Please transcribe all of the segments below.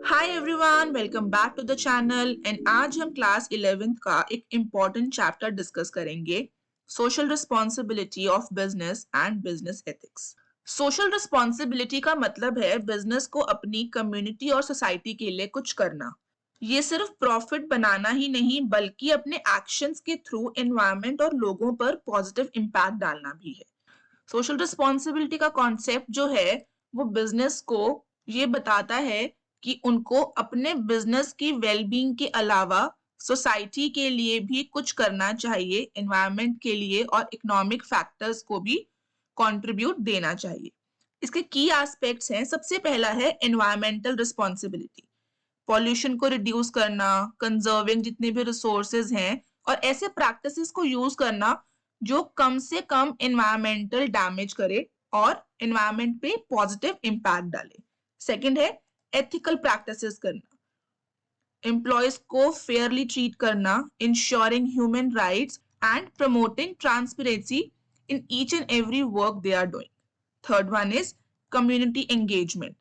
Hi everyone, welcome back to the channel. And आज हम class 11th का एक इम्पॉर्टेंट चैप्टर डिस्कस करेंगे, social responsibility of business and business ethics. Social responsibility का मतलब है बिजनेस को अपनी कम्युनिटी और सोसाइटी के लिए कुछ करना। ये सिर्फ प्रॉफिट बनाना ही नहीं बल्कि अपने एक्शंस के थ्रू एनवायरनमेंट और लोगों पर पॉजिटिव इम्पैक्ट डालना भी है। सोशल रिस्पॉन्सिबिलिटी का कॉन्सेप्ट जो है वो बिजनेस को ये बताता है कि उनको अपने बिजनेस की वेलबींग के अलावा सोसाइटी के लिए भी कुछ करना चाहिए, एनवायरनमेंट के लिए और इकोनॉमिक फैक्टर्स को भी कंट्रीब्यूट देना चाहिए। इसके की एस्पेक्ट्स हैं। सबसे पहला है एनवायरमेंटल रिस्पॉन्सिबिलिटी, पॉल्यूशन को रिड्यूस करना, कंजर्विंग जितने भी रिसोर्सेज हैं और ऐसे प्रैक्टिसेस को यूज करना जो कम से कम एनवायरमेंटल डैमेज करे और एनवायरमेंट पे पॉजिटिव इम्पैक्ट डाले। सेकंड है एथिकल प्रैक्टिसेस करना, एम्प्लॉयज को फेयरली ट्रीट करना, ensuring human rights and promoting transparency in each and every work they are doing. Third one is community engagement,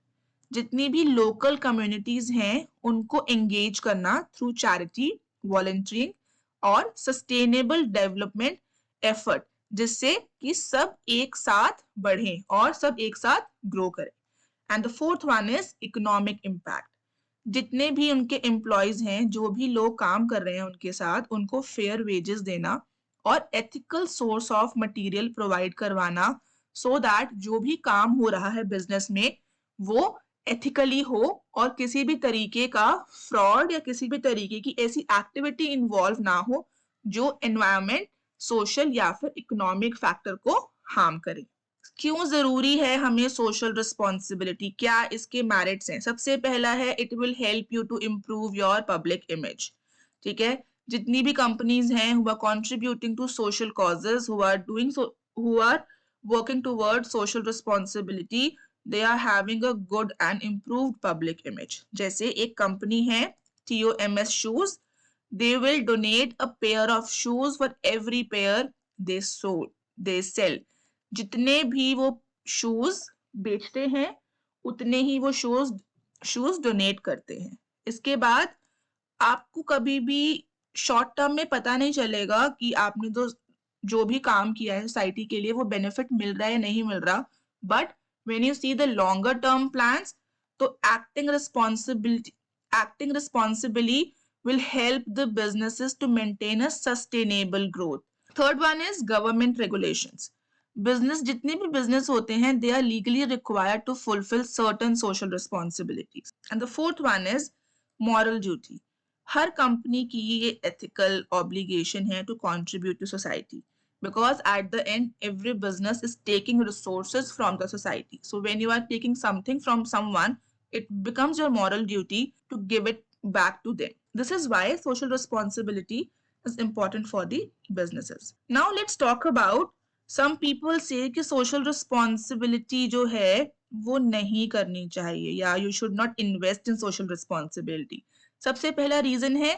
जितनी भी लोकल कम्युनिटीज हैं उनको एंगेज करना थ्रू चैरिटी, वॉलंटियरिंग और सस्टेनेबल डेवलपमेंट एफर्ट, जिससे कि सब एक साथ बढ़ें और सब एक साथ ग्रो करें। And the fourth one is economic impact, जितने भी उनके एम्प्लॉयज हैं, जो भी लोग काम कर रहे हैं उनके साथ, उनको फेयर वेजेस देना और ethical source of material provide करवाना, सो दैट जो भी काम हो रहा है बिजनेस में वो एथिकली हो और किसी भी तरीके का फ्रॉड या किसी भी तरीके की ऐसी एक्टिविटी इन्वॉल्व ना हो जो एनवायरमेंट, सोशल या फिर इकोनॉमिक फैक्टर को हार्म करे। क्यों जरूरी है हमें सोशल रिस्पॉन्सिबिलिटी, क्या इसके मेरिट्स हैं? सबसे पहला है it will help you to improve your public image. ठीक है, जितनी भी कंपनीज हैं who are contributing to social causes, who are working toward social responsibility, they are having a good and improved public image. जैसे एक company है TOMS shoes, they will donate a pair of shoes for every pair they sell। जितने भी वो shoes बेचते हैं उतने ही वो शूज डोनेट करते हैं। इसके बाद आपको कभी भी शॉर्ट टर्म में पता नहीं चलेगा कि आपने तो जो भी काम किया है सोसाइटी के लिए वो बेनिफिट मिल रहा है या नहीं मिल रहा, but when you see the longer term plans, तो acting responsibly will help the businesses to maintain a sustainable growth. Third one is government regulations. Business, जितने भी बिजनेस होते हैं they are legally required to fulfill certain social responsibilities. And the fourth one is moral duty. हर company की ये ethical obligation है to contribute to society, because at the end every business is taking resources from the society, so when you are taking something from someone it becomes your moral duty to give it back to them. This is why social responsibility is important for the businesses. Now let's talk about some people say कि social responsibility जो है वो नहीं करनी चाहिए या you should not invest in social responsibility. सबसे पहला रीजन है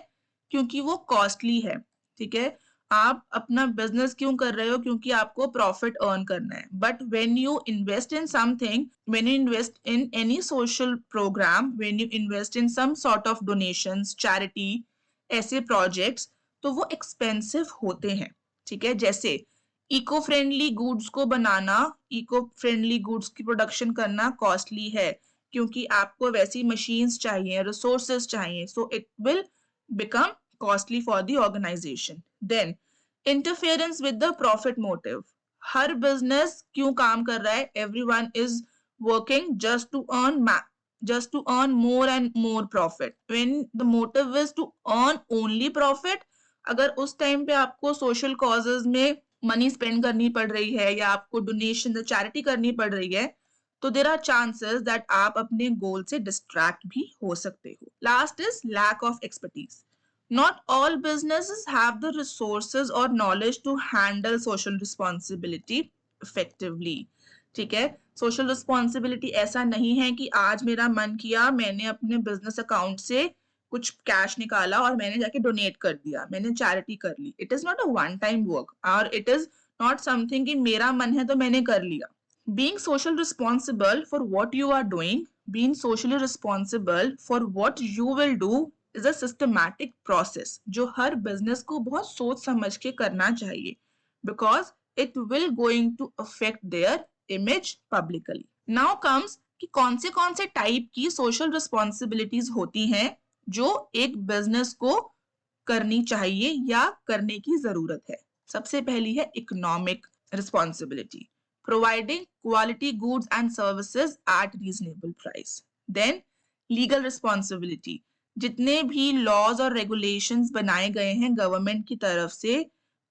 क्योंकि वो कॉस्टली है। ठीक है, आप अपना बिजनेस क्यों कर रहे हो? क्योंकि आपको प्रॉफिट अर्न करना है। But when you invest in something, when you invest in any social program, when you invest in some sort of donations, charity, ऐसे प्रोजेक्ट्स, तो वो एक्सपेंसिव होते हैं। ठीक है, जैसे इको फ्रेंडली गुड्स को बनाना, इको फ्रेंडली गुड्स की प्रोडक्शन करना कॉस्टली है क्योंकि आपको वैसी मशीन्स चाहिए, रिसोर्सेज चाहिए, so it will become costly for the organization. Then interference with the profit motive. Her business क्यों काम कर रहा है? Everyone is working just to earn more and more profit. When the motive is to earn only profit, अगर उस time पे आपको social causes में मनी स्पेंड करनी पड़ रही है या आपको डोनेशन, चैरिटी करनी पड़ रही है, तो देर आर चांसेस दैट आप अपने गोल से डिस्ट्रैक्ट भी हो सकते हो। Last is lack of expertise. Not all businesses have the resources और knowledge to handle social responsibility effectively. ठीक है, सोशल रिस्पॉन्सिबिलिटी ऐसा नहीं है कि आज मेरा मन किया, मैंने अपने बिजनेस अकाउंट से कुछ कैश निकाला और मैंने जाके डोनेट कर दिया, मैंने चैरिटी कर ली। It is not a one time work और इट इज नॉट समथिंग कि मेरा मन है तो मैंने कर लिया। Being social responsible for what you are doing being socially responsible for what you will do is a systematic process जो हर बिजनेस को बहुत सोच समझ के करना चाहिए because it will going to affect their image publicly. Now comes कि कौन से टाइप की सोशल रिस्पॉन्सिबिलिटीज होती हैं जो एक बिजनेस को करनी चाहिए या करने की जरूरत है. सबसे पहली है economic responsibility, providing quality goods and services at reasonable price. Then legal responsibility, जितने भी laws और regulations बनाए गए हैं गवर्नमेंट की तरफ से,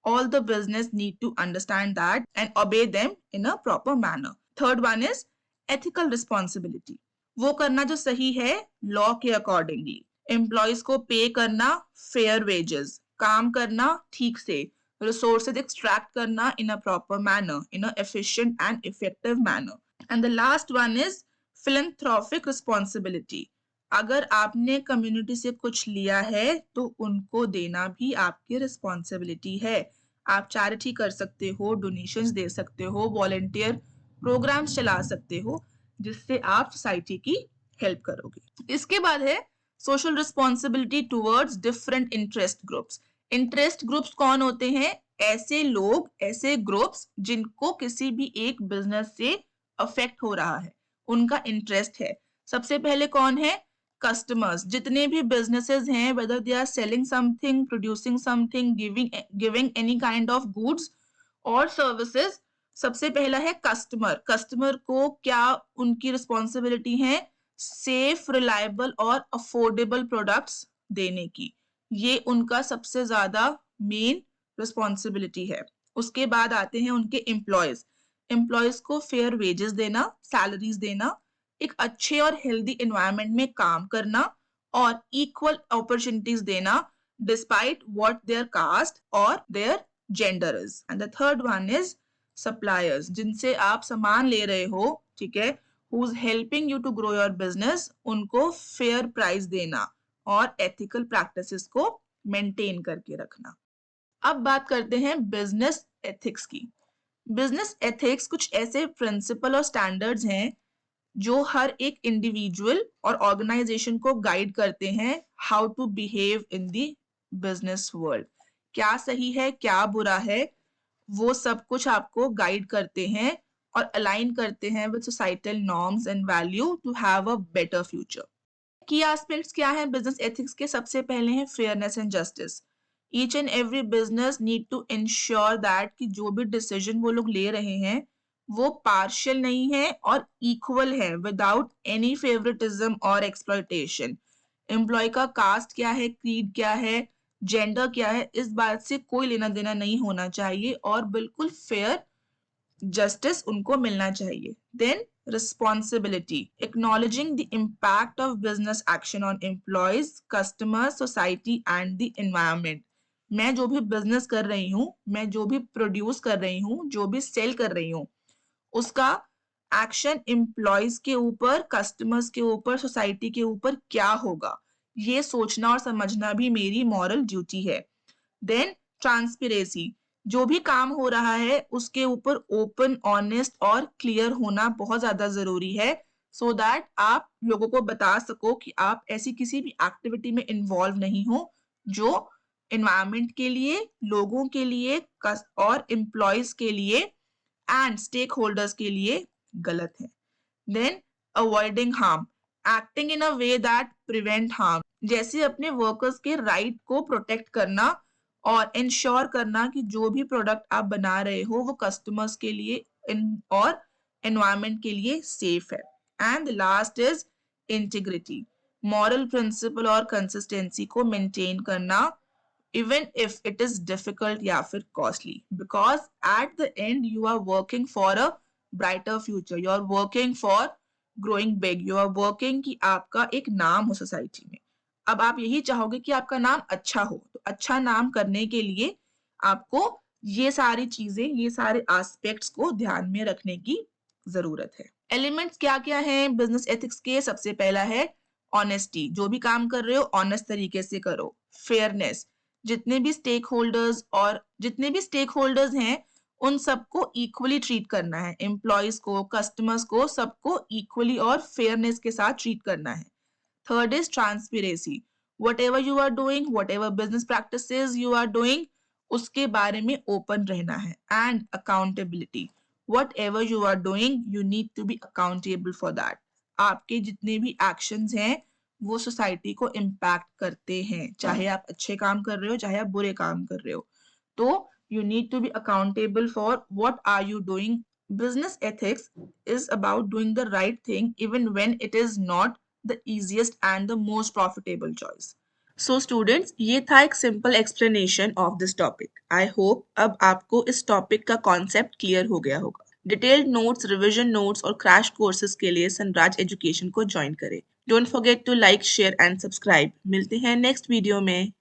all the business need to understand that and obey them in a proper manner. Third one is ethical responsibility, वो करना जो सही है law के accordingly. Employees को पे करना fair wages, काम करना ठीक से, resources extract karna in a proper manner, in a efficient and effective manner. And the last one is philanthropic responsibility. अगर आपने कम्युनिटी से कुछ लिया है तो उनको देना भी आपकी रिस्पॉन्सिबिलिटी है. आप चैरिटी कर सकते हो, डोनेशंस दे सकते हो, वॉलंटियर प्रोग्राम्स चला सकते हो जिससे आप सोसाइटी की हेल्प करोगे. इसके बाद है social responsibility towards different interest groups. Interest groups कौन होते हैं? ऐसे लोग, ऐसे ग्रुप्स जिनको किसी भी एक बिजनेस से अफेक्ट हो रहा है, उनका इंटरेस्ट है. सबसे पहले कौन है? कस्टमर्स. जितने भी बिजनेसेस हैं, whether they are selling something, producing something, giving any kind of goods और सर्विसेज, सबसे पहला है कस्टमर. कस्टमर को क्या उनकी रिस्पॉन्सिबिलिटी है? सेफ, रिलायबल और अफोर्डेबल प्रोडक्ट्स देने की. ये उनका सबसे ज्यादा मेन रिस्पॉन्सिबिलिटी है. उसके बाद आते हैं उनके एम्प्लॉयज. एम्प्लॉयज को फेयर वेजेस देना, सैलरीज देना, एक अच्छे और हेल्दी एनवायरनमेंट में काम करना और इक्वल अपॉर्चुनिटीज देना डिस्पाइट व्हाट देयर कास्ट और their gender is. And the third one is suppliers, जिनसे आप सामान ले रहे हो, ठीक है, who is helping you to grow your business, उनको फेयर प्राइस देना और एथिकल प्रैक्टिसेस को मेंटेन करके रखना. अब बात करते हैं बिजनेस एथिक्स की. बिजनेस एथिक्स कुछ ऐसे प्रिंसिपल और स्टैंडर्ड्स हैं जो हर एक इंडिविजुअल और ऑर्गेनाइजेशन को गाइड करते हैं how to behave in the business world. क्या सही है, क्या बुरा है, वो सब कुछ आपको गाइड करते हैं और अलाइन करते हैं with societal norms and value to have a better future. Key aspects क्या हैं बिजनेस एथिक्स के? सबसे पहले हैं fairness and justice. Each and every business need to ensure that कि जो भी डिसीजन वो लोग ले रहे हैं वो पार्शियल नहीं है और इक्वल है, विदाउट एनी फेवरेटिज्म और एक्सप्लॉयटेशन. एम्प्लॉय का कास्ट क्या है, क्रीड क्या है, जेंडर क्या है, इस बात से कोई लेना देना नहीं होना चाहिए और बिल्कुल फेयर जस्टिस उनको मिलना चाहिए. Then responsibility, acknowledging the impact of business action on employees, customers, society and the environment. मैं जो भी बिजनेस कर रही हूँ, मैं जो भी प्रोड्यूस कर रही हूँ, जो भी सेल कर रही हूँ, उसका एक्शन एम्प्लॉयज के ऊपर, कस्टमर्स के ऊपर, सोसाइटी के ऊपर क्या होगा, ये सोचना और समझना भी मेरी मॉरल ड्यूटी है. देन ट्रांसपेरेंसी, जो भी काम हो रहा है उसके ऊपर ओपन, ऑनेस्ट और क्लियर होना बहुत ज्यादा जरूरी है, सो दैट आप लोगों को बता सको कि आप ऐसी किसी भी एक्टिविटी में इन्वॉल्व नहीं हो जो एनवायरनमेंट के लिए, लोगों के लिए और एम्प्लॉयज के लिए एंड स्टेक होल्डर्स के लिए गलत है. Then avoiding harm, acting in a way that prevent harm, जैसे अपने वर्कर्स के राइट को प्रोटेक्ट करना और इंश्योर करना कि जो भी प्रोडक्ट आप बना रहे हो वो कस्टमर्स के लिए और एनवायरनमेंट के लिए सेफ है. And last is integrity, moral principle और कंसिस्टेंसी को मेंटेन करना even if it is difficult या फिर costly, because at the end you are working for a brighter future, you are working for growing big, you are working कि आपका एक नाम हो सोसाइटी में. अब आप यही चाहोगे कि आपका नाम अच्छा हो, तो अच्छा नाम करने के लिए आपको ये सारी चीजें, ये सारे एस्पेक्ट्स को ध्यान में रखने की जरूरत है. एलिमेंट्स क्या क्या हैं बिजनेस एथिक्स के? सबसे पहला है ऑनेस्टी, जो भी काम कर रहे हो ऑनेस्ट तरीके से करो. फेयरनेस, जितने भी स्टेक होल्डर्स हैं उन सबको इक्वली ट्रीट करना है, एम्प्लॉयज को, कस्टमर्स को, सबको इक्वली और फेयरनेस के साथ ट्रीट करना है। Third is transparency. Whatever you are doing, whatever business practices you are doing, उसके बारे में ओपन रहना है। And accountability. Whatever you are doing, you need to be accountable for that. आपके जितने भी actions हैं, वो सोसाइटी को इम्पैक्ट करते हैं, चाहे आप अच्छे काम कर रहे हो, चाहे आप बुरे काम कर रहे हो। तो you need to be accountable for what are you doing. Business ethics is about doing the right thing even when it is not the easiest and the most profitable choice. So students, ये था एक simple explanation of this topic. I hope अब आपको इस topic का concept clear हो गया होगा। Detailed notes, revision notes और crash courses के लिए सनराज education को join करें। Don't forget to like, share and subscribe. मिलते हैं next video में।